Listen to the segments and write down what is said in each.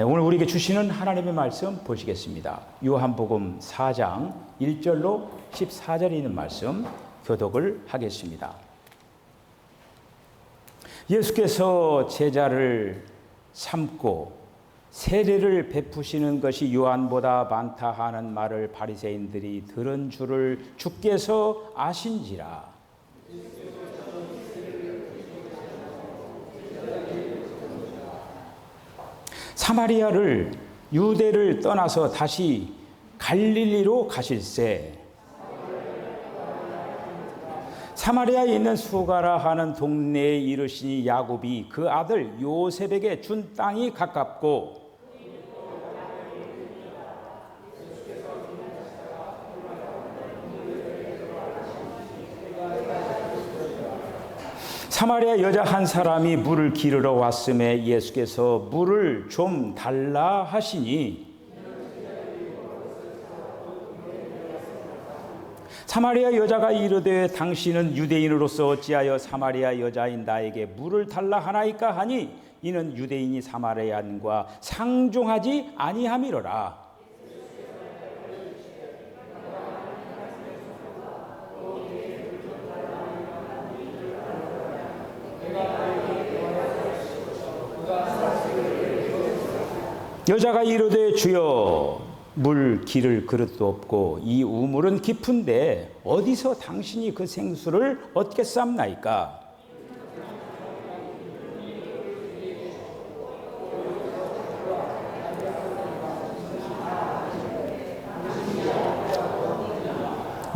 오늘 우리에게 주시는 하나님의 말씀 보시겠습니다. 요한복음 4장 1절로 14절에 있는 말씀 교독을 하겠습니다. 예수께서 제자를 삼고 세례를 베푸시는 것이 요한보다 많다 하는 말을 바리새인들이 들은 줄을 주께서 아신지라. 사마리아를 유대를 떠나서 다시 갈릴리로 가실새 사마리아에 있는 수가라 하는 동네에 이르시니 야곱이 그 아들 요셉에게 준 땅이 가깝고 사마리아 여자 한 사람이 물을 기르러 왔음에 예수께서 물을 좀 달라 하시니 사마리아 여자가 이르되 당신은 유대인으로서 어찌하여 사마리아 여자인 나에게 물을 달라 하나이까 하니 이는 유대인이 사마리아인과 상종하지 아니함이로라. 여자가 이르되 주여 물 기를 그릇도 없고 이 우물은 깊은데 어디서 당신이 그 생수를 얻겠사옵나이까?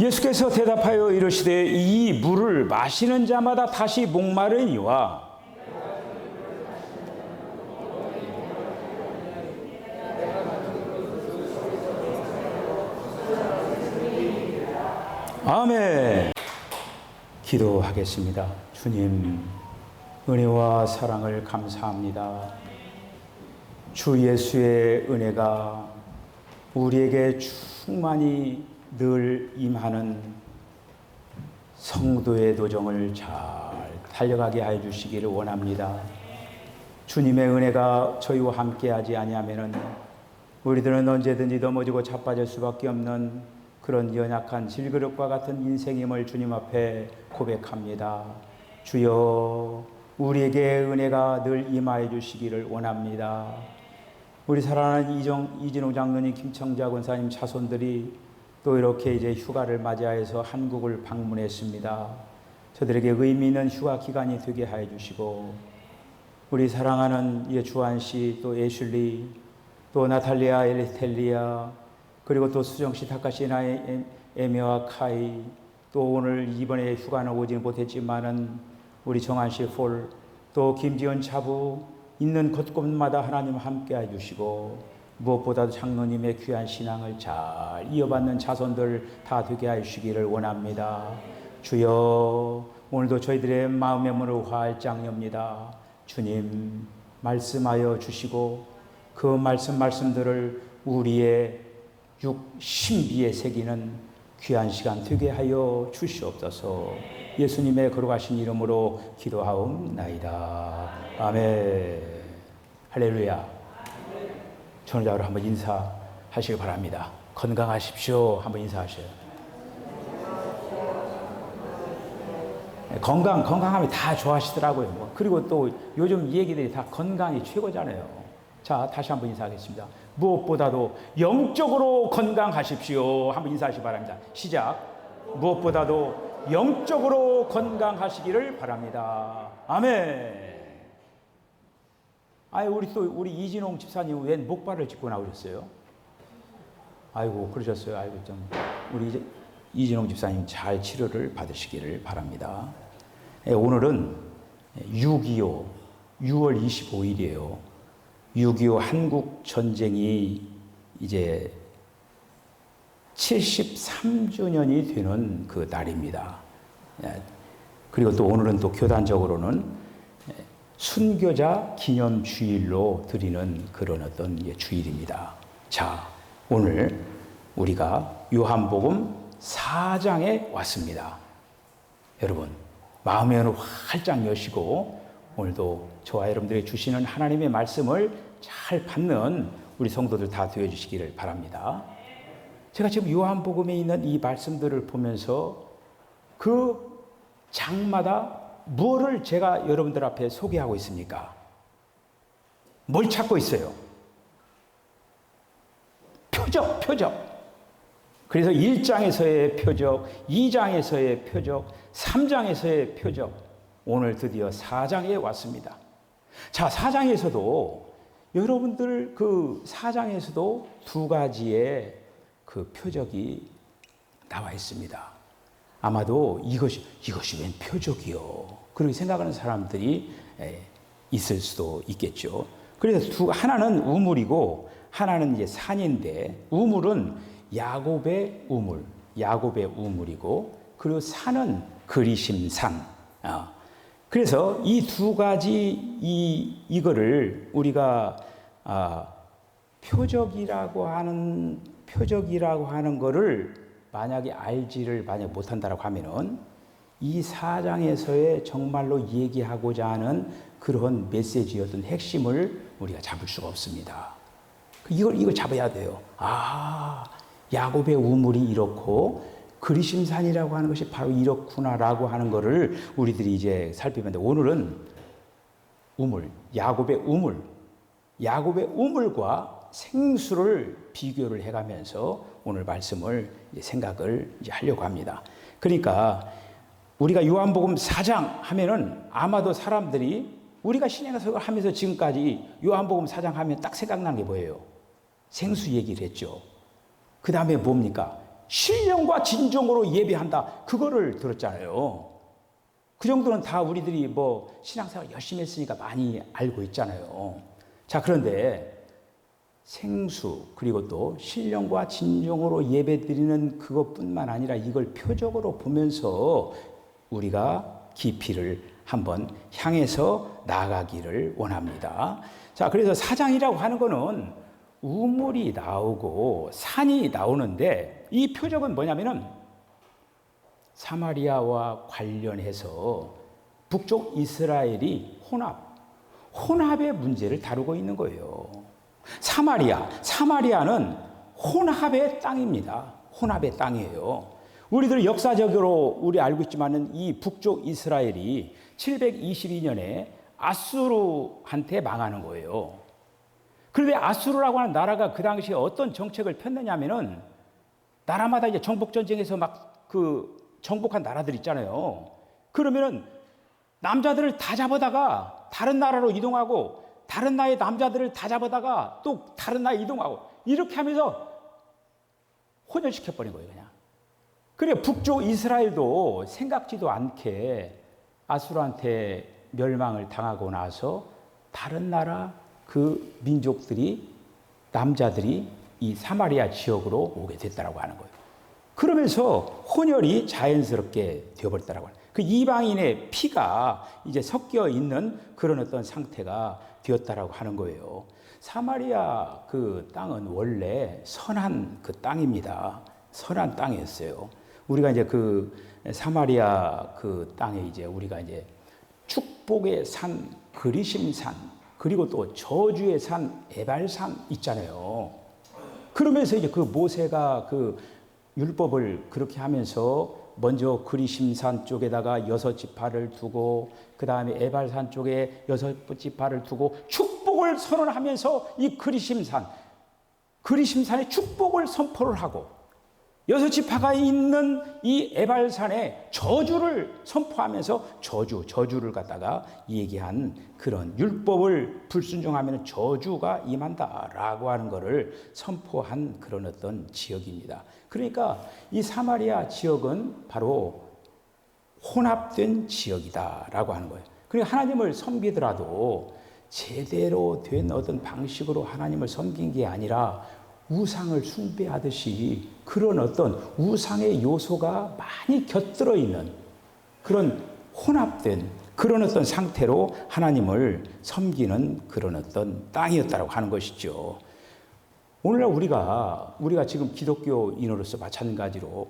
예수께서 대답하여 이르시되 이 물을 마시는 자마다 다시 목마르니와 아멘. 기도하겠습니다. 주님, 은혜와 사랑을 감사합니다. 주 예수의 은혜가 우리에게 충만히 늘 임하는 성도의 도정을 잘 달려가게 해 주시기를 원합니다. 주님의 은혜가 저희와 함께하지 아니하면은 우리들은 언제든지 넘어지고 자빠질 수밖에 없는 그런 연약한 질그릇과 같은 인생임을 주님 앞에 고백합니다. 주여, 우리에게 은혜가 늘 임하여 주시기를 원합니다. 우리 사랑하는 이진홍 장로님, 김청자 권사님 자손들이 또 이렇게 이제 휴가를 맞이하여서 한국을 방문했습니다. 저들에게 의미 있는 휴가 기간이 되게 하여 주시고, 우리 사랑하는 주한 씨, 또 애슐리, 또 나탈리아, 엘리텔리아, 그리고 또 수정씨, 타카시나, 에미와 카이, 또 오늘 이번에 휴가는 오지는 못했지만은 우리 정한씨 폴, 또 김지연 차부 있는 곳곳마다 하나님 함께 해주시고 무엇보다도 장로님의 귀한 신앙을 잘 이어받는 자손들 다 되게 해주시기를 원합니다. 주여, 오늘도 저희들의 마음의 문을 활짝 엽니다. 주님, 말씀하여 주시고 그 말씀들을 우리의 신비에 새기는 귀한 시간 되게 하여 주시옵소서. 예수님의 거룩하신 이름으로 기도하옵나이다. 아멘. 할렐루야. 전자로 한번 인사하시기 바랍니다. 건강하십시오. 한번 인사하셔요. 건강하면 다 좋아하시더라고요. 그리고 또 요즘 얘기들이 다 건강이 최고잖아요. 자, 다시 한번 인사하겠습니다. 무엇보다도 영적으로 건강하십시오. 한번 인사하시기 바랍니다. 시작. 무엇보다도 영적으로 건강하시기를 바랍니다. 아멘. 우리 이진홍 집사님 웬 목발을 짚고 나오셨어요? 아이고, 그러셨어요. 아이고, 우리 이진홍 집사님 잘 치료를 받으시기를 바랍니다. 오늘은 6.25, 6월 25일이에요. 6.25 한국 전쟁이 이제 73주년이 되는 그 날입니다. 그리고 또 오늘은 또 교단적으로는 순교자 기념 주일로 드리는 그런 어떤 주일입니다. 자, 오늘 우리가 요한복음 4장에 왔습니다. 여러분, 마음의 문을 활짝 여시고 오늘도 저와 여러분들이 주시는 하나님의 말씀을 잘 받는 우리 성도들 다 되어주시기를 바랍니다. 제가 지금 요한복음에 있는 이 말씀들을 보면서 그 장마다 무엇을 제가 여러분들 앞에 소개하고 있습니까? 뭘 찾고 있어요? 표적. 그래서 1장에서의 표적, 2장에서의 표적, 3장에서의 표적, 오늘 드디어 4장에 왔습니다. 자, 4장에서도 여러분들 그 4장에서도 두 가지의 그 표적이 나와 있습니다. 아마도 이것이 웬 표적이요? 그렇게 생각하는 사람들이 있을 수도 있겠죠. 그래서 하나는 우물이고 하나는 이제 산인데, 우물은 야곱의 우물이고, 그리고 산은 그리심산. 그래서 이 두 가지 이거를 우리가 표적이라고 하는 거를 만약에 알지를 만약 못한다라고 하면은 이 4장에서의 정말로 얘기하고자 하는 그런 메시지였던 핵심을 우리가 잡을 수가 없습니다. 이걸 잡아야 돼요. 야곱의 우물이 이렇고 그리심산이라고 하는 것이 바로 이렇구나라고 하는 것을 우리들이 이제 살피는데, 오늘은 야곱의 우물과 생수를 비교를 해가면서 오늘 말씀을 생각을 이제 하려고 합니다. 그러니까 우리가 요한복음 4장 하면은 아마도 사람들이 우리가 신약성을 하면서 지금까지 요한복음 4장 하면 딱 생각나는 게 뭐예요? 생수 얘기를 했죠. 그 다음에 뭡니까? 신령과 진정으로 예배한다. 그거를 들었잖아요. 그 정도는 다 우리들이 뭐 신앙생활 열심히 했으니까 많이 알고 있잖아요. 자, 그런데 생수 그리고 또 신령과 진정으로 예배드리는 그것뿐만 아니라 이걸 표적으로 보면서 우리가 깊이를 한번 향해서 나아가기를 원합니다. 자, 그래서 4장이라고 하는 거는 우물이 나오고 산이 나오는데, 이 표적은 뭐냐면은 사마리아와 관련해서 북쪽 이스라엘이 혼합의 문제를 다루고 있는 거예요. 사마리아는 혼합의 땅입니다. 혼합의 땅이에요. 우리들 역사적으로 우리 알고 있지만은 이 북쪽 이스라엘이 722년에 아수르한테 망하는 거예요. 그런데 아수르라고 하는 나라가 그 당시에 어떤 정책을 폈느냐면은, 나라마다 이제 정복 전쟁에서 막 정복한 나라들 있잖아요. 그러면은 남자들을 다 잡아다가 다른 나라로 이동하고, 다른 나라의 남자들을 다 잡아다가 또 다른 나라에 이동하고, 이렇게 하면서 혼혈시켜버린 거예요, 그냥. 그래, 북쪽 이스라엘도 생각지도 않게 아수르한테 멸망을 당하고 나서 다른 나라 그 민족들이, 남자들이 이 사마리아 지역으로 오게 됐다라고 하는 거예요. 그러면서 혼혈이 자연스럽게 되어버렸다라고 하는 거예요. 그 이방인의 피가 이제 섞여 있는 그런 어떤 상태가 되었다라고 하는 거예요. 사마리아 그 땅은 원래 선한 그 땅입니다. 선한 땅이었어요. 우리가 이제 그 사마리아 그 땅에 이제 우리가 이제 축복의 산 그리심산, 그리고 또 저주의 산 에발산 있잖아요. 그러면서 이제 그 모세가 그 율법을 그렇게 하면서 먼저 그리심산 쪽에다가 6지파를 두고, 그 다음에 에발산 쪽에 6지파를 두고 축복을 선언하면서 이 그리심산에 축복을 선포를 하고, 6지파가 있는 이 에발산에 저주를 선포하면서 저주를 갖다가 얘기한 그런 율법을 불순종하면 저주가 임한다라고 하는 것을 선포한 그런 어떤 지역입니다. 그러니까 이 사마리아 지역은 바로 혼합된 지역이다라고 하는 거예요. 그리고 하나님을 섬기더라도 제대로 된 어떤 방식으로 하나님을 섬긴 게 아니라 우상을 숭배하듯이 그런 어떤 우상의 요소가 많이 곁들어 있는 그런 혼합된 그런 어떤 상태로 하나님을 섬기는 그런 어떤 땅이었다고 하는 것이죠. 오늘날 우리가 지금 기독교인으로서 마찬가지로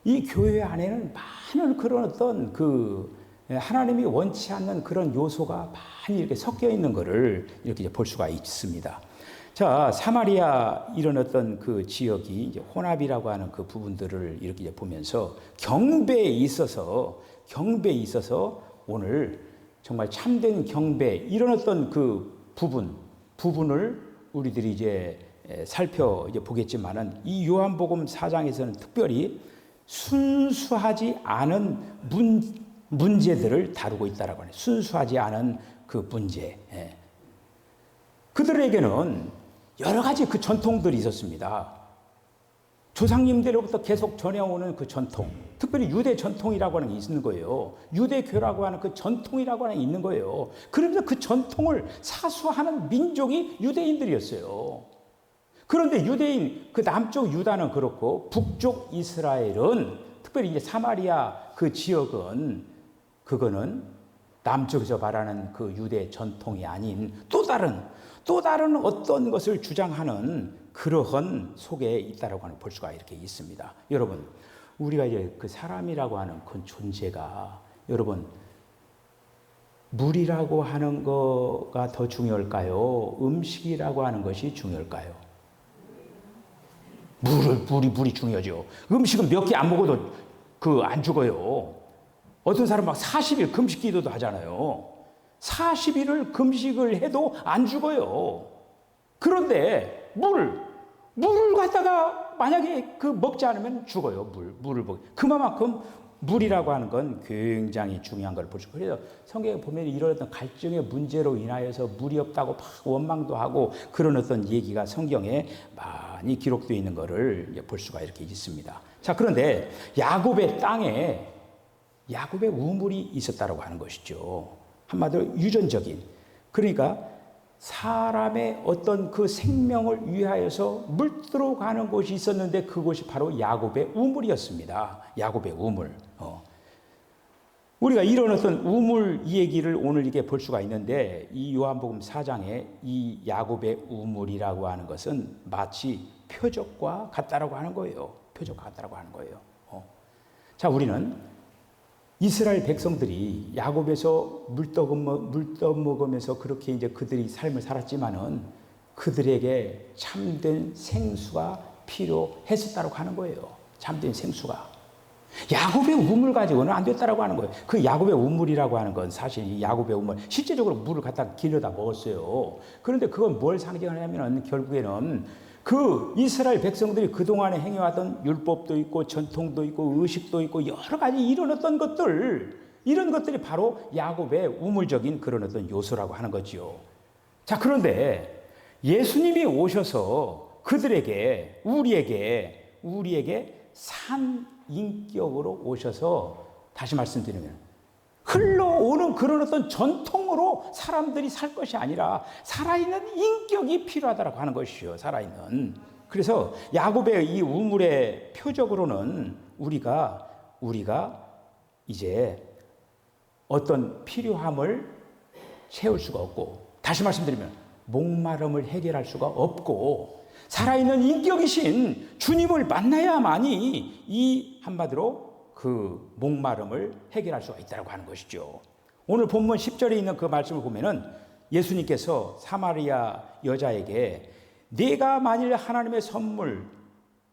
이 교회 안에는 많은 그런 어떤 그 하나님이 원치 않는 그런 요소가 많이 이렇게 섞여 있는 것을 이렇게 이제 볼 수가 있습니다. 자, 사마리아 이런 어떤 그 지역이 이제 혼합이라고 하는 그 부분들을 이렇게 이제 보면서 경배에 있어서 오늘 정말 참된 경배 이런 어떤 그 부분을 우리들이 이제 살펴 이제 보겠지만은 이 요한복음 4장에서는 특별히 순수하지 않은 문제들을 다루고 있다라고 하네요. 순수하지 않은 그 문제. 그들에게는 여러 가지 그 전통들이 있었습니다. 조상님들로부터 계속 전해오는 그 전통, 특별히 유대 전통이라고 하는 게 있는 거예요. 유대교라고 하는 그 전통이라고 하는 게 있는 거예요. 그러면서 그 전통을 사수하는 민족이 유대인들이었어요. 그런데 유대인, 그 남쪽 유다는 그렇고 북쪽 이스라엘은 특별히 이제 사마리아 그 지역은 그거는 남쪽에서 말하는 그 유대 전통이 아닌 또 다른 어떤 것을 주장하는 그러한 속에 있다라고 하는 볼 수가 이렇게 있습니다. 여러분, 우리가 이제 그 사람이라고 하는 그 존재가 여러분 물이라고 하는 거가 더 중요할까요? 음식이라고 하는 것이 중요할까요? 물이 중요하죠. 음식은 몇 개 안 먹어도 안 죽어요. 어떤 사람 막 40일 금식 기도도 하잖아요. 40일을 금식을 해도 안 죽어요. 그런데 물을 갖다가 만약에 먹지 않으면 죽어요. 물을 먹. 그만큼 물이라고 하는 건 굉장히 중요한 걸 볼 수 있어요. 그래서 성경에 보면 이런 어떤 갈증의 문제로 인하여서 물이 없다고 막 원망도 하고 그런 어떤 얘기가 성경에 많이 기록되어 있는 것을 볼 수가 이렇게 있습니다. 자, 그런데 야곱의 땅에 야곱의 우물이 있었다라고 하는 것이죠. 한마디로 유전적인. 그러니까 사람의 어떤 그 생명을 위하여서 물들어 가는 곳이 있었는데 그곳이 바로 야곱의 우물이었습니다. 야곱의 우물. 우리가 이런 어떤 우물 얘기를 오늘 이렇게 볼 수가 있는데 이 요한복음 4장에 이 야곱의 우물이라고 하는 것은 마치 표적과 같다라고 하는 거예요. 표적과 같다라고 하는 거예요. 자, 우리는 이스라엘 백성들이 야곱에서 물떠먹으면서 그렇게 이제 그들이 삶을 살았지만은 그들에게 참된 생수가 필요했었다고 하는 거예요. 참된 생수가. 야곱의 우물 가지고는 안 됐다라고 하는 거예요. 그 야곱의 우물이라고 하는 건 사실 이 야곱의 우물, 실제적으로 물을 갖다 길러다 먹었어요. 그런데 그건 뭘 상징하냐면은 결국에는 그 이스라엘 백성들이 그동안에 행해왔던 율법도 있고 전통도 있고 의식도 있고 여러 가지 이런 어떤 것들, 이런 것들이 바로 야곱의 우물적인 그런 어떤 요소라고 하는 거지요. 자, 그런데 예수님이 오셔서 그들에게, 우리에게 산 인격으로 오셔서 다시 말씀드리면 흘러오는 그런 어떤 전통으로 사람들이 살 것이 아니라 살아있는 인격이 필요하다고 하는 것이요. 살아있는. 그래서 야곱의 이 우물의 표적으로는 우리가 이제 어떤 필요함을 채울 수가 없고, 다시 말씀드리면 목마름을 해결할 수가 없고, 살아있는 인격이신 주님을 만나야만이 이 한마디로 그 목마름을 해결할 수가 있다고 하는 것이죠. 오늘 본문 10절에 있는 그 말씀을 보면은 예수님께서 사마리아 여자에게 네가 만일 하나님의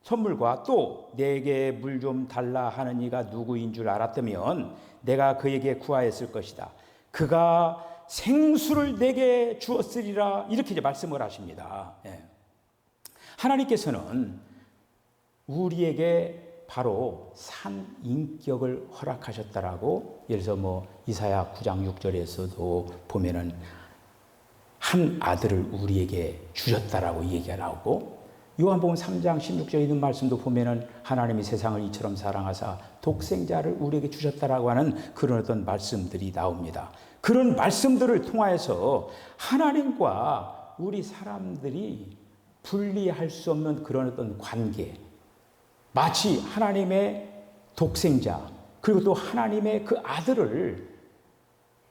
선물과 또 내게 물 좀 달라 하는 이가 누구인 줄 알았다면 내가 그에게 구하였을 것이다. 그가 생수를 내게 주었으리라. 이렇게 이제 말씀을 하십니다. 하나님께서는 우리에게 바로 산 인격을 허락하셨다라고, 예를 들어서 이사야 9장 6절에서도 보면은 한 아들을 우리에게 주셨다라고 얘기가 나오고, 요한복음 3장 16절에 있는 말씀도 보면은 하나님이 세상을 이처럼 사랑하사 독생자를 우리에게 주셨다라고 하는 그런 어떤 말씀들이 나옵니다. 그런 말씀들을 통하여서 하나님과 우리 사람들이 분리할 수 없는 그런 어떤 관계, 마치 하나님의 독생자 그리고 또 하나님의 그 아들을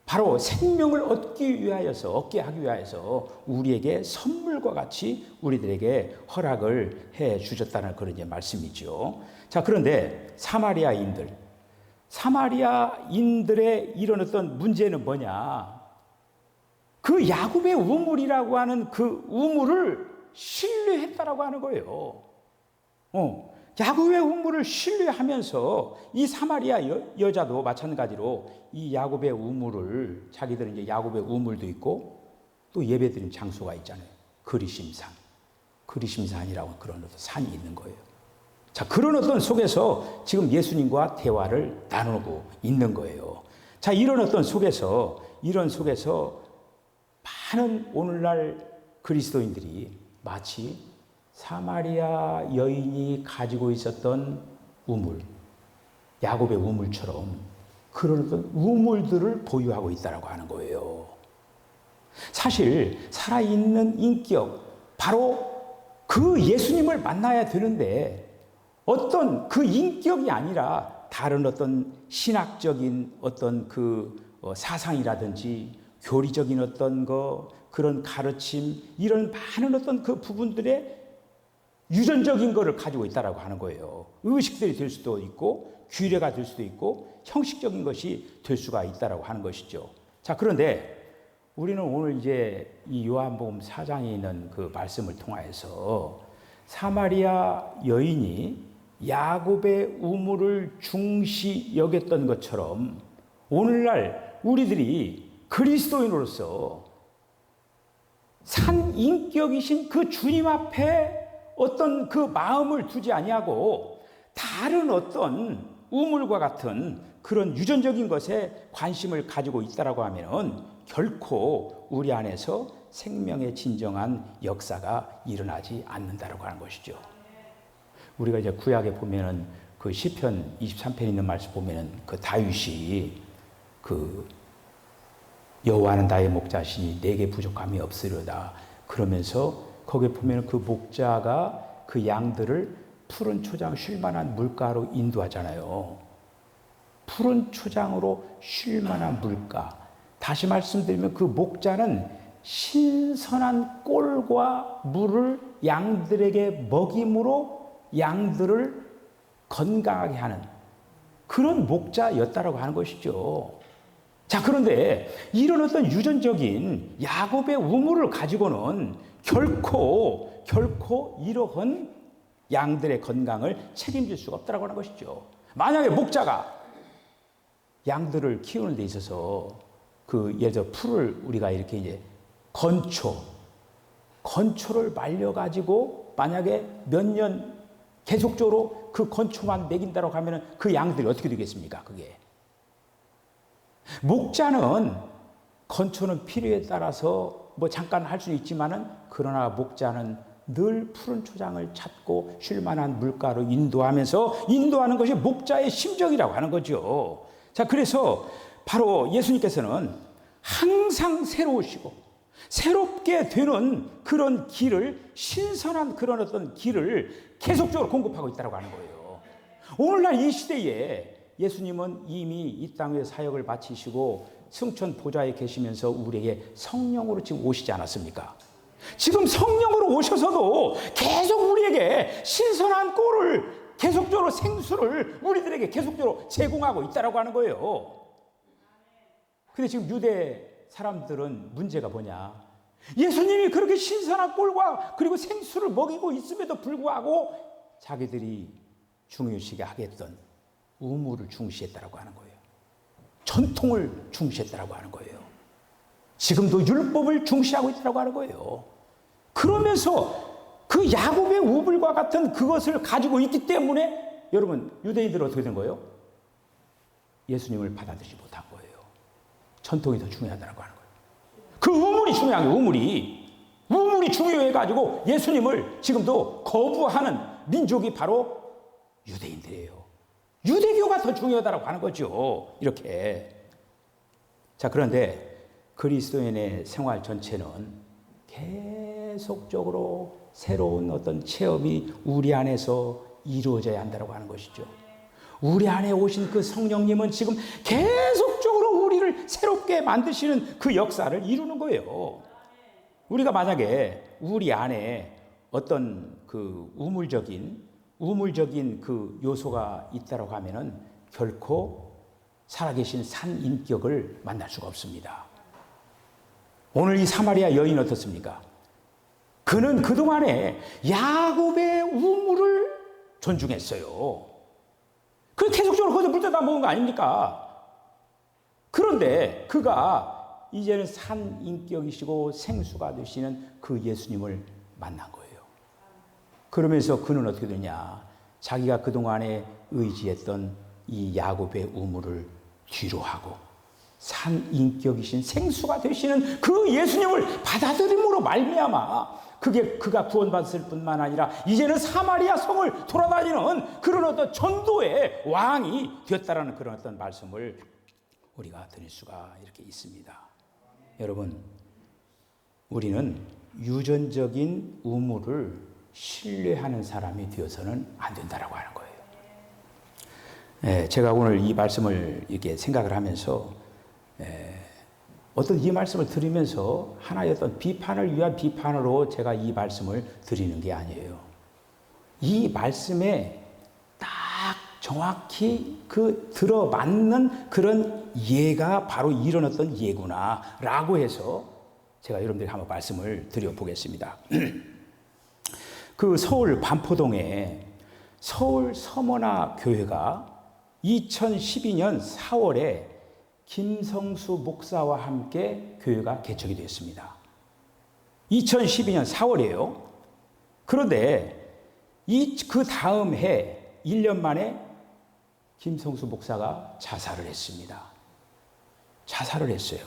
바로 생명을 얻게 하기 위하여서 우리에게 선물과 같이 우리들에게 허락을 해 주셨다는 그런 이제 말씀이죠. 자, 그런데 사마리아인들 사마리아인들의 이런 어떤 문제는 뭐냐? 그 야곱의 우물이라고 하는 그 우물을 신뢰했다라고 하는 거예요. 야곱의 우물을 신뢰하면서 이 사마리아 여자도 마찬가지로 이 야곱의 우물을, 자기들은 이제 야곱의 우물도 있고 또 예배드린 장소가 있잖아요. 그리심산이라고 그런 어떤 산이 있는 거예요. 자, 그런 어떤 속에서 지금 예수님과 대화를 나누고 있는 거예요. 자, 이런 속에서 많은 오늘날 그리스도인들이 마치 사마리아 여인이 가지고 있었던 우물, 야곱의 우물처럼 그런 어떤 우물들을 보유하고 있다고 하는 거예요. 사실 살아있는 인격, 바로 그 예수님을 만나야 되는데 어떤 그 인격이 아니라 다른 어떤 신학적인 어떤 사상이라든지 교리적인 어떤 그런 가르침, 이런 많은 어떤 그 부분들의 유전적인 것을 가지고 있다라고 하는 거예요. 의식들이 될 수도 있고 규례가 될 수도 있고 형식적인 것이 될 수가 있다라고 하는 것이죠. 자, 그런데 우리는 오늘 이제 이 요한복음 4장에 있는 그 말씀을 통하여서 사마리아 여인이 야곱의 우물을 중시 여겼던 것처럼 오늘날 우리들이 그리스도인으로서 산 인격이신 그 주님 앞에 어떤 그 마음을 두지 아니하고 다른 어떤 우물과 같은 그런 유전적인 것에 관심을 가지고 있다라고 하면은 결코 우리 안에서 생명의 진정한 역사가 일어나지 않는다라고 하는 것이죠. 우리가 이제 구약에 보면은 그 시편 23편에 있는 말씀 보면은 그 다윗이 그 여호와는 나의 목자시니 내게 부족함이 없으려다 그러면서 거기에 보면은 그 목자가 그 양들을 푸른 초장 쉴 만한 물가로 인도하잖아요. 푸른 초장으로 쉴 만한 물가. 다시 말씀드리면 그 목자는 신선한 꼴과 물을 양들에게 먹임으로 양들을 건강하게 하는 그런 목자였다라고 하는 것이죠. 자, 그런데 이런 어떤 유전적인 야곱의 우물을 가지고는 결코 이러한 양들의 건강을 책임질 수가 없다라고 하는 것이죠. 만약에 목자가 양들을 키우는 데 있어서 예를 들어 풀을 우리가 이렇게 이제 건초를 말려가지고 만약에 몇 년 계속적으로 그 건초만 먹인다고 하면 그 양들이 어떻게 되겠습니까? 그게. 목자는 건초는 필요에 따라서 잠깐 할 수는 있지만은 그러나 목자는 늘 푸른 초장을 찾고 쉴 만한 물가로 인도하는 것이 목자의 심정이라고 하는 거죠. 자, 그래서 바로 예수님께서는 항상 새로우시고 새롭게 되는 그런 길을, 신선한 그런 어떤 길을 계속적으로 공급하고 있다고 하는 거예요. 오늘날 이 시대에 예수님은 이미 이 땅의 사역을 마치시고 승천 보좌에 계시면서 우리에게 성령으로 지금 오시지 않았습니까? 지금 성령으로 오셔서도 계속 우리에게 신선한 꼴을 계속적으로 생수를 우리들에게 계속적으로 제공하고 있다고 하는 거예요. 근데 지금 유대 사람들은 문제가 뭐냐? 예수님이 그렇게 신선한 꼴과 그리고 생수를 먹이고 있음에도 불구하고 자기들이 중요시하게 하겠던 우물을 중시했다라고 하는 거예요. 전통을 중시했다라고 하는 거예요. 지금도 율법을 중시하고 있다라고 하는 거예요. 그러면서 그 야곱의 우물과 같은 그것을 가지고 있기 때문에 여러분 유대인들은 어떻게 된 거예요? 예수님을 받아들이지 못한 거예요. 전통이 더 중요하다고 하는 거예요. 그 우물이 중요한 거예요. 우물이 중요해가지고 예수님을 지금도 거부하는 민족이 바로 유대인들이에요. 유대교가 더 중요하다고 하는 거죠. 이렇게. 자, 그런데 그리스도인의 생활 전체는 계속적으로 새로운 어떤 체험이 우리 안에서 이루어져야 한다고 하는 것이죠. 우리 안에 오신 그 성령님은 지금 계속적으로 우리를 새롭게 만드시는 그 역사를 이루는 거예요. 우리가 만약에 우리 안에 어떤 그 우물적인 그 요소가 있다고 하면은 결코 살아계신 산 인격을 만날 수가 없습니다. 오늘 이 사마리아 여인 어떻습니까? 그는 그동안에 야곱의 우물을 존중했어요. 그 계속적으로 거기서 물 떠다 먹은 거 아닙니까? 그런데 그가 이제는 산 인격이시고 생수가 되시는 그 예수님을 만난 거예요. 그러면서 그는 어떻게 되냐? 자기가 그동안에 의지했던 이 야곱의 우물을 뒤로 하고 산 인격이신 생수가 되시는 그 예수님을 받아들임으로 말미암아 그가 구원받았을 뿐만 아니라 이제는 사마리아 성을 돌아다니는 그런 어떤 전도의 왕이 되었다라는 그런 어떤 말씀을 우리가 드릴 수가 이렇게 있습니다. 여러분, 우리는 유전적인 우물을 신뢰하는 사람이 되어서는 안 된다라고 하는 거예요. 네, 제가 오늘 이 말씀을 이렇게 생각을 하면서 어떤 이 말씀을 들으면서 하나의 어떤 비판을 위한 비판으로 제가 이 말씀을 드리는 게 아니에요. 이 말씀에 딱 정확히 그 들어맞는 그런 예가 바로 이런 어떤 예구나라고 해서 제가 여러분들에게 한번 말씀을 드려보겠습니다. 그 서울 반포동에 서울 서머나 교회가 2012년 4월에 김성수 목사와 함께 교회가 개척이 됐습니다. 2012년 4월이에요. 그런데 그 다음 해 1년 만에 김성수 목사가 자살을 했습니다. 자살을 했어요.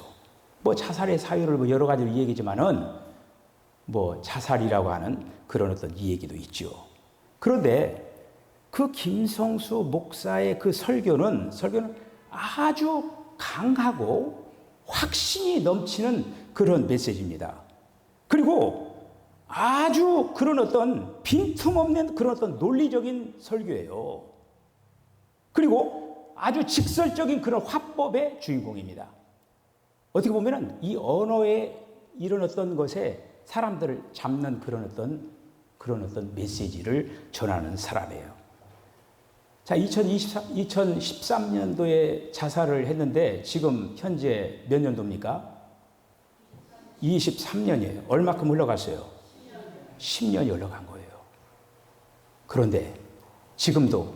뭐 자살의 사유를 뭐 여러 가지로 얘기지만은 뭐 자살이라고 하는 그런 어떤 이 얘기도 있죠. 그런데 그 김성수 목사의 그 설교는 아주 강하고 확신이 넘치는 그런 메시지입니다. 그리고 아주 그런 어떤 빈틈없는 그런 어떤 논리적인 설교예요. 그리고 아주 직설적인 그런 화법의 주인공입니다. 어떻게 보면은 이 언어의 이런 어떤 것에 사람들을 잡는 그런 어떤 메시지를 전하는 사람이에요. 자, 2013년도에 자살을 했는데 지금 현재 몇 년도입니까? 23년이에요. 얼마큼 흘러갔어요? 10년이 흘러간 거예요. 그런데 지금도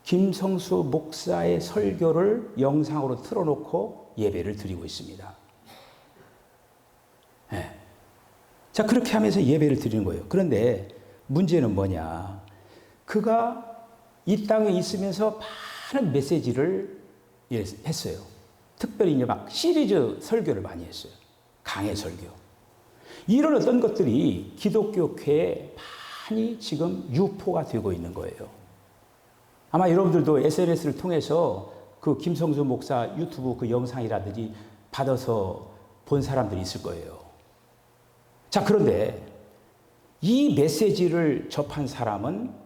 김성수 목사의 설교를 영상으로 틀어놓고 예배를 드리고 있습니다. 네. 자, 그렇게 하면서 예배를 드리는 거예요. 그런데 문제는 뭐냐? 그가 이 땅에 있으면서 많은 메시지를 했어요. 특별히 이제 막 시리즈 설교를 많이 했어요. 강해 설교. 이런 어떤 것들이 기독교계에 많이 지금 유포가 되고 있는 거예요. 아마 여러분들도 SNS를 통해서 그 김성수 목사 유튜브 그 영상이라든지 받아서 본 사람들이 있을 거예요. 자, 그런데 이 메시지를 접한 사람은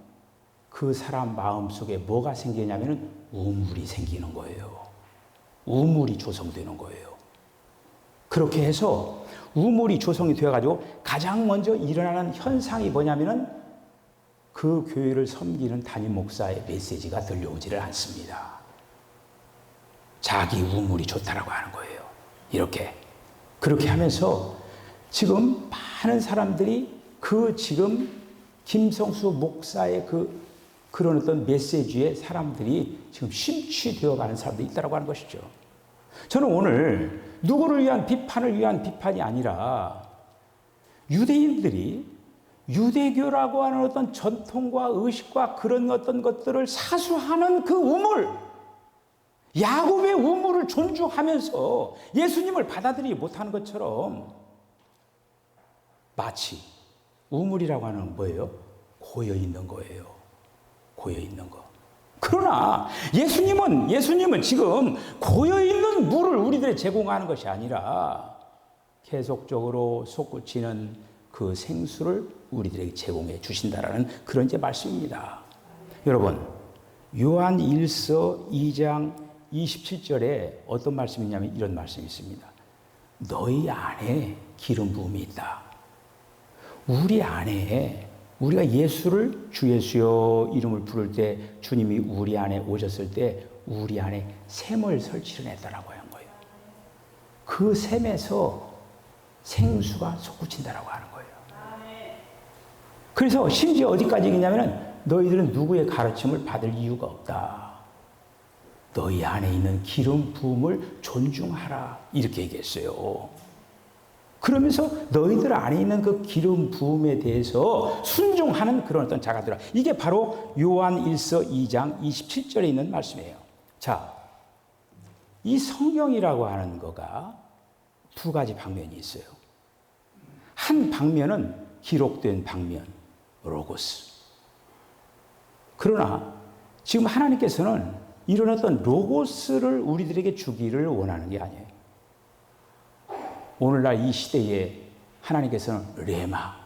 그 사람 마음속에 뭐가 생기냐면 우물이 생기는 거예요. 우물이 조성되는 거예요. 그렇게 해서 우물이 조성이 되어가지고 가장 먼저 일어나는 현상이 뭐냐면은 그 교회를 섬기는 담임 목사의 메시지가 들려오지를 않습니다. 자기 우물이 좋다라고 하는 거예요. 그렇게 하면서 지금 많은 사람들이 지금 김성수 목사의 그런 어떤 메시지에 사람들이 지금 심취되어 가는 사람들이 있다고 하는 것이죠. 저는 오늘 누구를 위한 비판을 위한 비판이 아니라 유대인들이 유대교라고 하는 어떤 전통과 의식과 그런 어떤 것들을 사수하는 그 우물, 야곱의 우물을 존중하면서 예수님을 받아들이지 못하는 것처럼 마치 우물이라고 하는 건 뭐예요? 고여 있는 거예요. 고여 있는 거. 그러나 예수님은 지금 고여 있는 물을 우리들에 제공하는 것이 아니라 계속적으로 솟구치는 그 생수를 우리들에게 제공해 주신다라는 그런 이제 말씀입니다. 여러분, 요한 1서 2장 27절에 어떤 말씀이 있냐면 이런 말씀이 있습니다. 너희 안에 기름 부음이 있다. 우리 안에 우리가 예수를 주 예수여 이름을 부를 때 주님이 우리 안에 오셨을 때 우리 안에 샘을 설치를 했다라고 하는 거예요. 그 샘에서 생수가 솟구친다라고 하는 거예요. 그래서 심지어 어디까지 얘기냐면은 너희들은 누구의 가르침을 받을 이유가 없다. 너희 안에 있는 기름 부음을 존중하라. 이렇게 얘기했어요. 그러면서 너희들 안에 있는 그 기름 부음에 대해서 순종하는 그런 어떤 자가들아. 이게 바로 요한 1서 2장 27절에 있는 말씀이에요. 자, 이 성경이라고 하는 거가 두 가지 방면이 있어요. 한 방면은 기록된 방면, 로고스. 그러나 지금 하나님께서는 이런 어떤 로고스를 우리들에게 주기를 원하는 게 아니에요. 오늘날 이 시대에 하나님께서는 레마.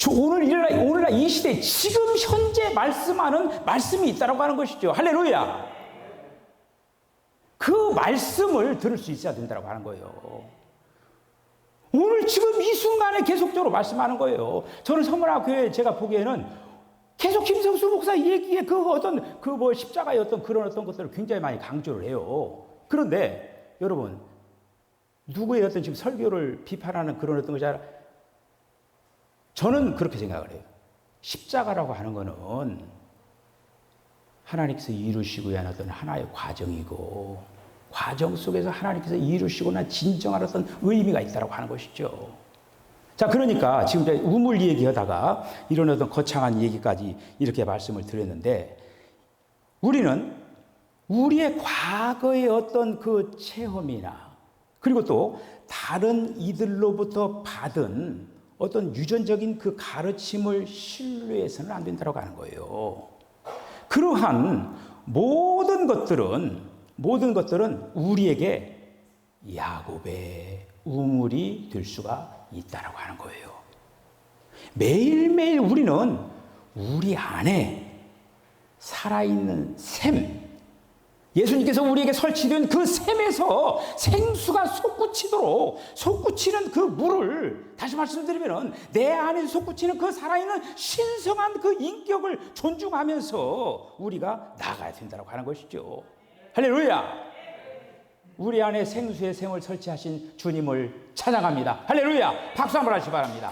오늘날 이 시대에 지금 현재 말씀하는 말씀이 있다고 하는 것이죠. 할렐루야. 그 말씀을 들을 수 있어야 된다고 하는 거예요. 오늘 지금 이 순간에 계속적으로 말씀하는 거예요. 저는 서문화교회 제가 보기에는 계속 김성수 목사 얘기에 십자가의 그런 것들을 굉장히 많이 강조를 해요. 그런데 여러분, 누구의 지금 설교를 비판하는 그런 것이 저는 그렇게 생각을 해요. 십자가라고 하는 거는 하나님께서 이루시고 위한 하나의 과정이고, 과정 속에서 하나님께서 이루시고 난 진정한 의미가 있다고 하는 것이죠. 자, 그러니까 지금 우물 얘기하다가 이런 거창한 얘기까지 이렇게 말씀을 드렸는데, 우리는 우리의 과거의 그 체험이나 그리고 또 다른 이들로부터 받은 유전적인 그 가르침을 신뢰해서는 안 된다고 하는 거예요. 그러한 모든 것들은 우리에게 야곱의 우물이 될 수가 있다라고 하는 거예요. 매일매일 우리는 우리 안에 살아있는 샘, 예수님께서 우리에게 설치된 그 샘에서 생수가 솟구치는 그 물을, 다시 말씀드리면 내 안에 솟구치는 그 살아있는 신성한 그 인격을 존중하면서 우리가 나아가야 된다고 하는 것이죠. 할렐루야. 우리 안에 생수의 샘을 설치하신 주님을 찬양합니다. 할렐루야. 박수 한번 하시기 바랍니다.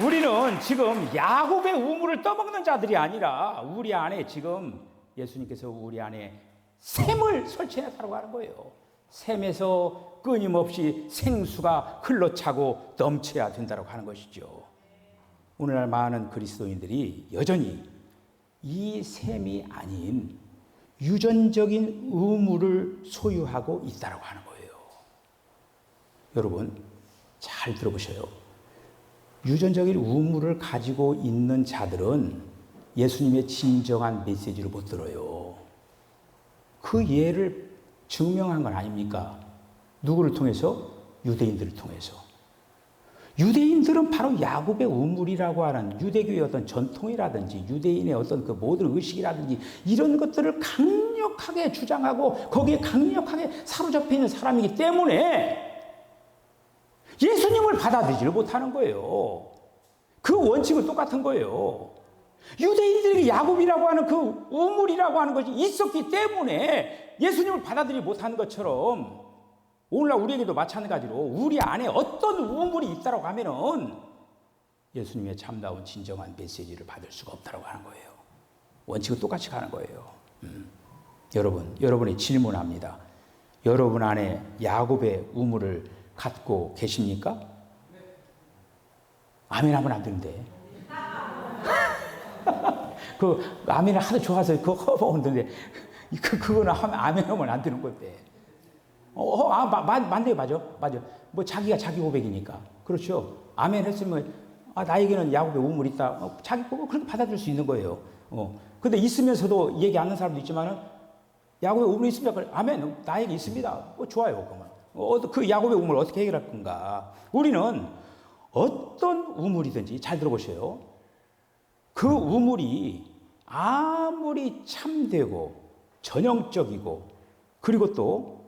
우리는 지금 야곱의 우물을 떠먹는 자들이 아니라 우리 안에 지금 예수님께서 우리 안에 샘을 설치했다고 하는 거예요. 샘에서 끊임없이 생수가 흘러차고 넘쳐야 된다고 하는 것이죠. 오늘날 많은 그리스도인들이 여전히 이 샘이 아닌 유전적인 우물을 소유하고 있다고 하는 거예요. 여러분, 잘 들어보셔요. 유전적인 우물을 가지고 있는 자들은 예수님의 진정한 메시지를 못 들어요. 그 예를 증명한 건 아닙니까? 누구를 통해서? 유대인들을 통해서. 유대인들은 바로 야곱의 우물이라고 하는 유대교의 전통이라든지 유대인의 그 모든 의식이라든지 이런 것들을 강력하게 주장하고 거기에 강력하게 사로잡혀 있는 사람이기 때문에 예수님을 받아들이지를 못하는 거예요. 그 원칙은 똑같은 거예요. 유대인들에게 야곱이라고 하는 그 우물이라고 하는 것이 있었기 때문에 예수님을 받아들이지 못하는 것처럼 오늘날 우리에게도 마찬가지로 우리 안에 어떤 우물이 있다고 하면은 예수님의 참다운 진정한 메시지를 받을 수가 없다고 하는 거예요. 원칙은 똑같이 가는 거예요. 여러분이 질문합니다. 여러분 안에 야곱의 우물을 갖고 계십니까? 아멘 하면 안 되는데. 아멘을 하도 좋아서 그거 허벅는데 그거는 하면 아멘 하면 안 되는 건데. 맞네, 맞아. 뭐 자기가 자기 고백이니까. 그렇죠. 아멘 했으면, 나에게는 야곱의 우물이 있다. 자기 고백 그렇게 받아들일 수 있는 거예요. 근데 있으면서도 얘기 안 하는 사람도 있지만은, 야곱의 우물이 있습니다. 아멘, 나에게 있습니다. 좋아요, 그러면. 그 야곱의 우물을 어떻게 해결할 건가? 우리는 어떤 우물이든지 잘 들어보세요. 그 우물이 아무리 참되고 전형적이고 그리고 또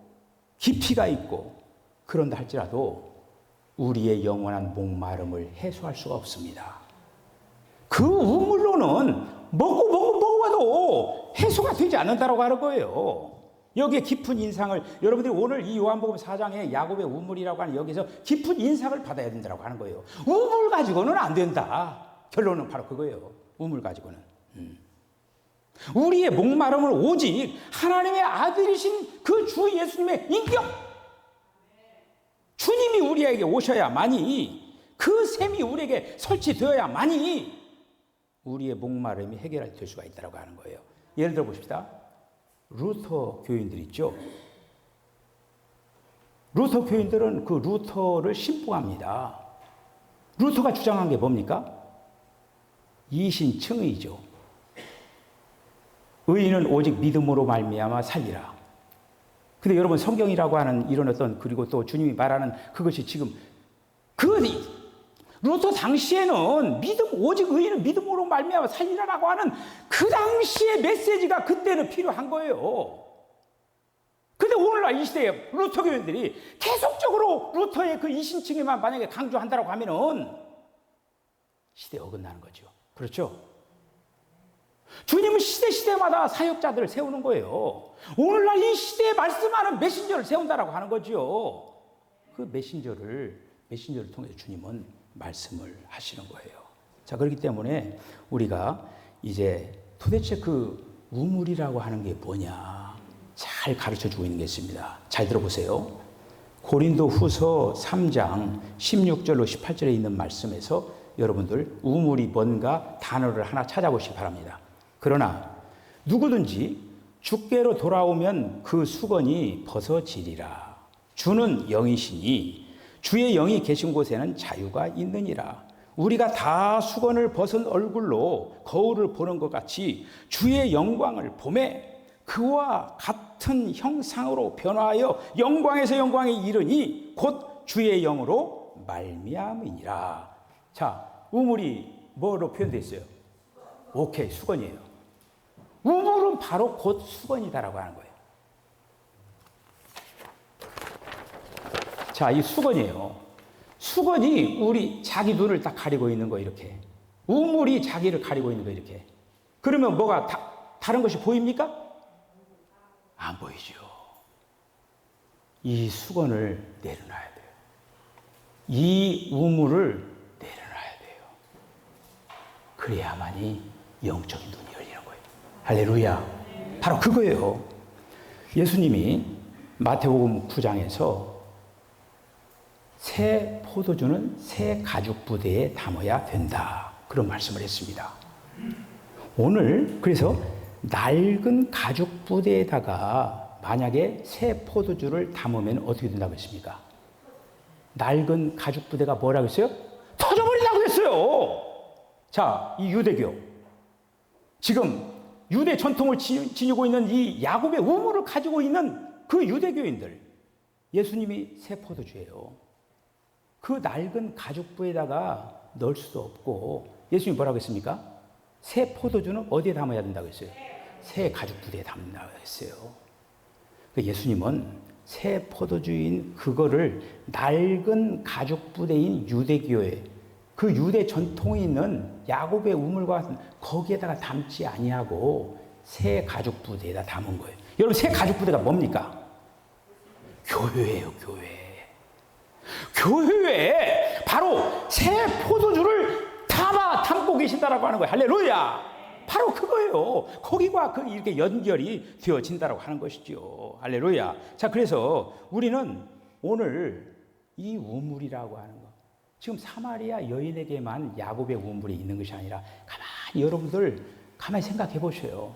깊이가 있고 그런다 할지라도 우리의 영원한 목마름을 해소할 수가 없습니다. 그 우물로는 먹어봐도 해소가 되지 않는다고 하는 거예요. 여기에 깊은 인상을, 여러분들이 오늘 이 요한복음 4장에 야곱의 우물이라고 하는 여기서 깊은 인상을 받아야 된다고 하는 거예요. 우물 가지고는 안 된다. 결론은 바로 그거예요. 우물 가지고는. 우리의 목마름을 오직 하나님의 아들이신 그 주 예수님의 인격, 주님이 우리에게 오셔야만이, 그 셈이 우리에게 설치되어야만이 우리의 목마름이 해결될 수가 있다고 하는 거예요. 예를 들어 봅시다. 루터 교인들 있죠. 루터 교인들은 그 루터를 신봉합니다. 루터가 주장한 게 뭡니까? 이신층의죠. 의인은 오직 믿음으로 말미암아 살리라. 근데 여러분, 성경이라고 하는 이런 어떤, 그리고 또 주님이 말하는 그것이 지금 루터 당시에는 오직 의인은 믿음으로 말미암아 살리라라고 하는 그 당시의 메시지가 그때는 필요한 거예요. 근데 오늘날 이 시대에 루터 교인들이 계속적으로 루터의 그 이신층에만 만약에 강조한다고 하면은 시대에 어긋나는 거죠. 그렇죠? 주님은 시대마다 사역자들을 세우는 거예요. 오늘날 이 시대에 말씀하는 메신저를 세운다라고 하는 거죠. 그 메신저를 통해서 주님은 말씀을 하시는 거예요. 자, 그렇기 때문에 우리가 이제 도대체 그 우물이라고 하는 게 뭐냐 잘 가르쳐 주고 있는 게 있습니다. 잘 들어보세요. 고린도 후서 3장 16절로 18절에 있는 말씀에서 여러분들 우물이 뭔가 단어를 하나 찾아보시기 바랍니다. 그러나 누구든지 주께로 돌아오면 그 수건이 벗어지리라. 주는 영이시니 주의 영이 계신 곳에는 자유가 있느니라. 우리가 다 수건을 벗은 얼굴로 거울을 보는 것 같이 주의 영광을 보매 그와 같은 형상으로 변화하여 영광에서 영광에 이르니 곧 주의 영으로 말미암이니라. 자, 우물이 뭐로 표현되어 있어요? 오케이, 수건이에요. 우물은 바로 곧 수건이다라고 하는 거예요. 자, 이 수건이에요. 수건이 우리 자기 눈을 딱 가리고 있는 거 이렇게. 우물이 자기를 가리고 있는 거 이렇게. 그러면 뭐가 다른 것이 보입니까? 안 보이죠. 이 수건을 내려놔야 돼요. 이 우물을 내려놔야 돼요. 그래야만이 영적인 눈이 열리는 거예요. 할렐루야. 바로 그거예요. 예수님이 마태복음 9장에서 새 포도주는 새 가죽 부대에 담아야 된다. 그런 말씀을 했습니다. 오늘 그래서 낡은 가죽 부대에다가 만약에 새 포도주를 담으면 어떻게 된다고 했습니까? 낡은 가죽 부대가 뭐라고 했어요? 터져버린다고 했어요. 자, 이 유대교. 지금 유대 전통을 지니고 있는 이 야곱의 우물을 가지고 있는 그 유대교인들. 예수님이 새 포도주예요. 그 낡은 가죽부에다가 넣을 수도 없고 예수님이 뭐라고 했습니까? 새 포도주는 어디에 담아야 된다고 했어요? 새 가죽부대에 담는다고 했어요. 예수님은 새 포도주인 그거를 낡은 가죽부대인 유대교회, 그 유대 전통이 있는 야곱의 우물과 같은 거기에다가 담지 아니하고 새 가죽부대에다 담은 거예요. 여러분, 새 가죽부대가 뭡니까? 교회예요, 교회. 교회에 바로 새 포도주를 담고 계신다라고 하는 거예요. 할렐루야. 바로 그거예요. 거기와 이렇게 연결이 되어진다라고 하는 것이죠. 할렐루야. 자, 그래서 우리는 오늘 이 우물이라고 하는 거, 지금 사마리아 여인에게만 야곱의 우물이 있는 것이 아니라 여러분들 가만히 생각해 보세요.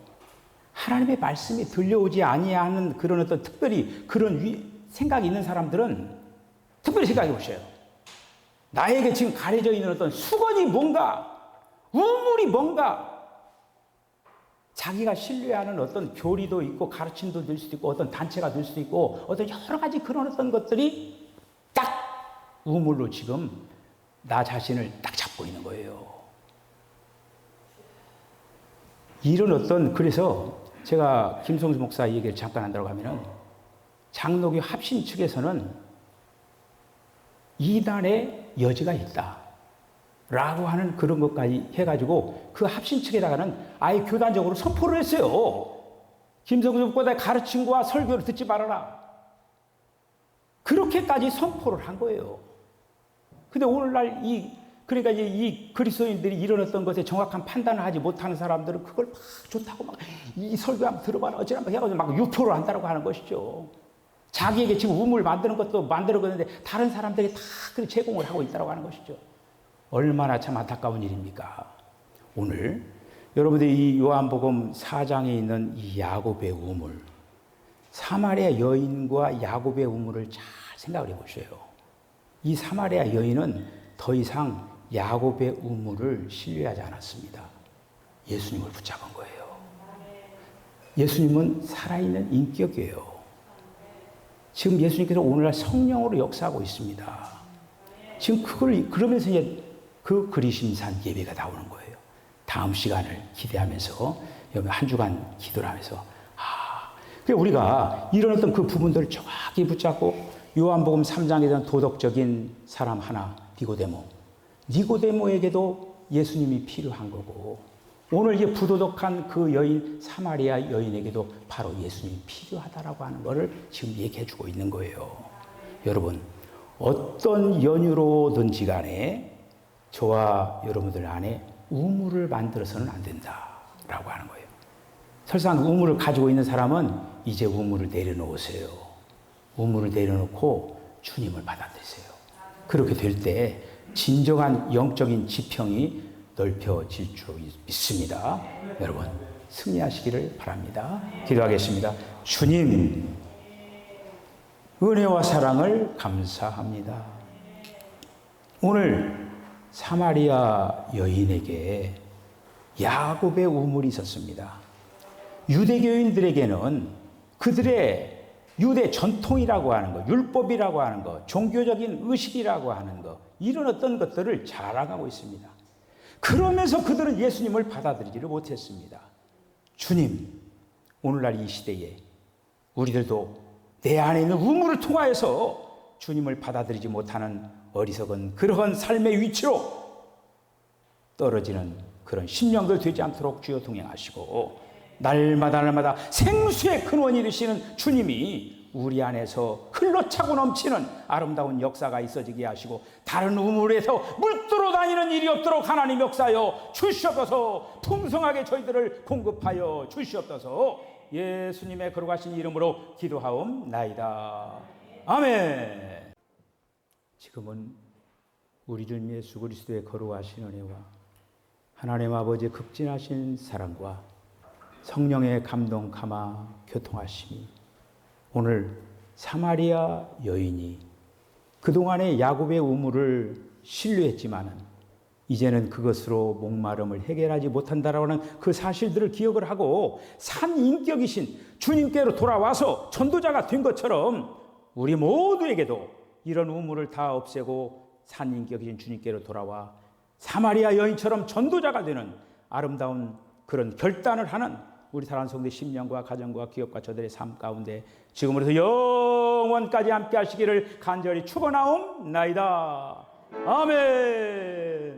하나님의 말씀이 들려오지 아니하는 그런 어떤 특별히 그런 생각이 있는 사람들은 특별히 생각해 보세요. 나에게 지금 가려져 있는 어떤 수건이 뭔가, 우물이 뭔가, 자기가 신뢰하는 어떤 교리도 있고 가르침도 될 수도 있고 어떤 단체가 될 수도 있고 어떤 여러 가지 그런 어떤 것들이 딱 우물로 지금 나 자신을 딱 잡고 있는 거예요. 이런 어떤, 그래서 제가 김성수 목사 얘기를 잠깐 한다고 하면은 장로교 합신 측에서는 이단의 여지가 있다. 라고 하는 그런 것까지 해가지고 그 합신 측에다가는 아예 교단적으로 선포를 했어요. 김성수 목사가 가르친 거와 설교를 듣지 말아라. 그렇게까지 선포를 한 거예요. 근데 오늘날 그러니까 이제 이 그리스도인들이 일어났던 것에 정확한 판단을 하지 못하는 사람들은 그걸 막 좋다고 막 이 설교 한번 들어봐라 어쩌라 해가지고 막 유포를 한다고 하는 것이죠. 자기에게 지금 우물 만드는 것도 만들었는데 다른 사람들이 다 그 제공을 하고 있다고 하는 것이죠. 얼마나 참 안타까운 일입니까? 오늘 여러분들이 이 요한복음 4장에 있는 이 야곱의 우물, 사마리아 여인과 야곱의 우물을 잘 생각을 해보세요. 이 사마리아 여인은 더 이상 야곱의 우물을 신뢰하지 않았습니다. 예수님을 붙잡은 거예요. 예수님은 살아있는 인격이에요. 지금 예수님께서 오늘날 성령으로 역사하고 있습니다. 지금 그러면서 이제 그 그리심산 예배가 나오는 거예요. 다음 시간을 기대하면서 여기 한 주간 기도를 하면서 우리가 이런 어떤 그 부분들을 정확히 붙잡고 요한복음 3장에 대한 도덕적인 사람 하나 니고데모에게도 예수님이 필요한 거고 오늘 이제 부도덕한 그 여인 사마리아 여인에게도 바로 예수님이 필요하다라고 하는 것을 지금 얘기해 주고 있는 거예요. 여러분 어떤 연유로든지 간에 저와 여러분들 안에 우물을 만들어서는 안 된다라고 하는 거예요. 설사 우물을 가지고 있는 사람은 이제 우물을 내려놓으세요. 우물을 내려놓고 주님을 받아들이세요. 그렇게 될 때 진정한 영적인 지평이 넓혀질 줄 믿습니다. 여러분 승리하시기를 바랍니다. 기도하겠습니다. 주님 은혜와 사랑을 감사합니다. 오늘 사마리아 여인에게 야곱의 우물이 있었습니다. 유대교인들에게는 그들의 유대 전통이라고 하는 것, 율법이라고 하는 것, 종교적인 의식이라고 하는 것, 이런 어떤 것들을 자랑하고 있습니다. 그러면서 그들은 예수님을 받아들이지를 못했습니다. 주님, 오늘날 이 시대에 우리들도 내 안에 있는 우물을 통하여서 주님을 받아들이지 못하는 어리석은 그러한 삶의 위치로 떨어지는 그런 심령들 되지 않도록 주여 동행하시고 날마다 생수의 근원이 되시는 주님이 우리 안에서 흘러차고 넘치는 아름다운 역사가 있어지게 하시고 다른 우물에서 물들어 다니는 일이 없도록 하나님 역사하여 주시옵소서. 풍성하게 저희들을 공급하여 주시옵소서. 예수님의 거룩하신 이름으로 기도하옵나이다. 아멘. 지금은 우리를 위해 예수 그리스도의 거룩하신 은혜와 하나님 아버지의 극진하신 사랑과 성령의 감동 감화 교통하심이 오늘 사마리아 여인이 그동안의 야곱의 우물을 신뢰했지만은 이제는 그것으로 목마름을 해결하지 못한다라고 하는 그 사실들을 기억을 하고 산 인격이신 주님께로 돌아와서 전도자가 된 것처럼 우리 모두에게도 이런 우물을 다 없애고 산 인격이신 주님께로 돌아와 사마리아 여인처럼 전도자가 되는 아름다운 그런 결단을 하는 우리 사랑하는 성도의 심령과 가정과 기업과 저들의 삶 가운데 지금으로서 영원까지 함께 하시기를 간절히 축원하옵나이다. 아멘.